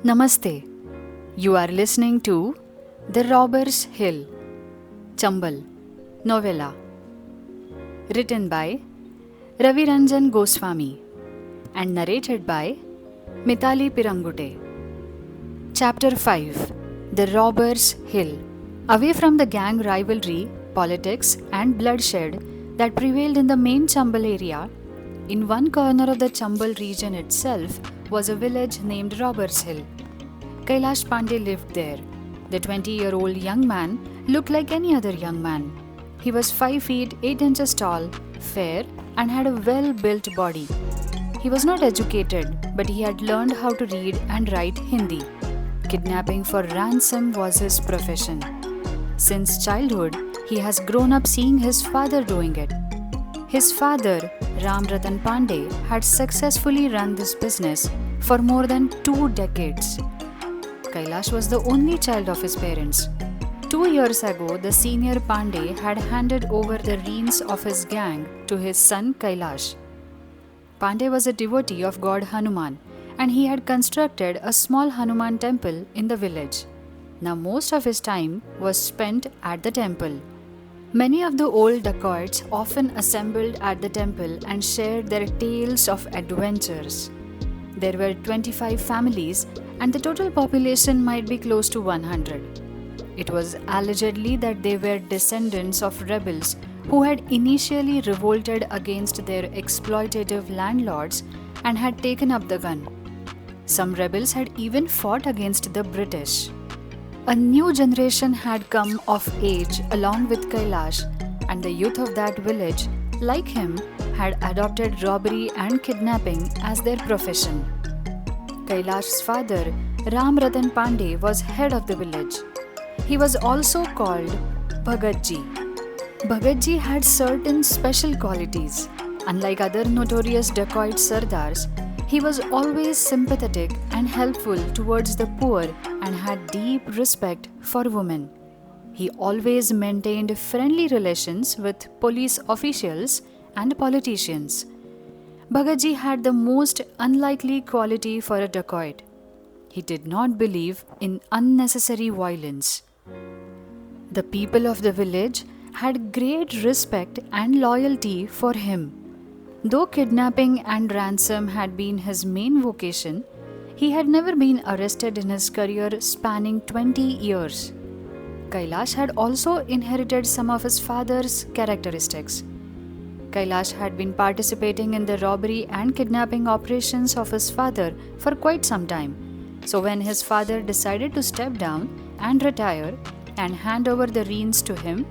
Namaste. You are listening to The Robber's Hill, Chambal, novella, written by Ravi Ranjan Goswami and narrated by Mitali Pirangute. Chapter 5 The Robber's Hill. Away from the gang rivalry, politics, and bloodshed that prevailed in the main Chambal area, in one corner of the Chambal region itself was a village named Robbers Hill. Kailash Pandey lived there. The 20-year-old young man looked like any other young man. He was 5 feet 8 inches tall, fair, and had a well-built body. He was not educated, but he had learned how to read and write Hindi. Kidnapping for ransom was his profession. Since childhood, he has grown up seeing his father doing it. His father, Ram Ratan Pandey, had successfully run this business for more than 2 decades. Kailash was the only child of his parents. 2 years ago, the senior Pandey had handed over the reins of his gang to his son Kailash. Pandey was a devotee of god Hanuman, and he had constructed a small Hanuman temple in the village. Now most of his time was spent at the temple. Many of the old dacoits often assembled at the temple and shared their tales of adventures. There were 25 families, and the total population might be close to 100. It was allegedly that they were descendants of rebels who had initially revolted against their exploitative landlords and had taken up the gun. Some rebels had even fought against the British. A new generation had come of age along with Kailash, and the youth of that village, like him, had adopted robbery and kidnapping as their profession. Kailash's father, Ram Ratan Pandey, was head of the village. He was also called Bhagatji. Bhagatji had certain special qualities. Unlike other notorious dacoit sardars, he was always sympathetic and helpful towards the poor and had deep respect for women. He always maintained friendly relations with police officials and politicians. Bhagatji had the most unlikely quality for a dacoit. He did not believe in unnecessary violence. The people of the village had great respect and loyalty for him. Though kidnapping and ransom had been his main vocation, he had never been arrested in his career spanning 20 years. Kailash had also inherited some of his father's characteristics. Kailash had been participating in the robbery and kidnapping operations of his father for quite some time. So when his father decided to step down and retire and hand over the reins to him,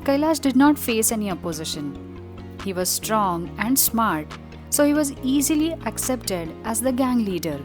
Kailash did not face any opposition. He was strong and smart, so he was easily accepted as the gang leader.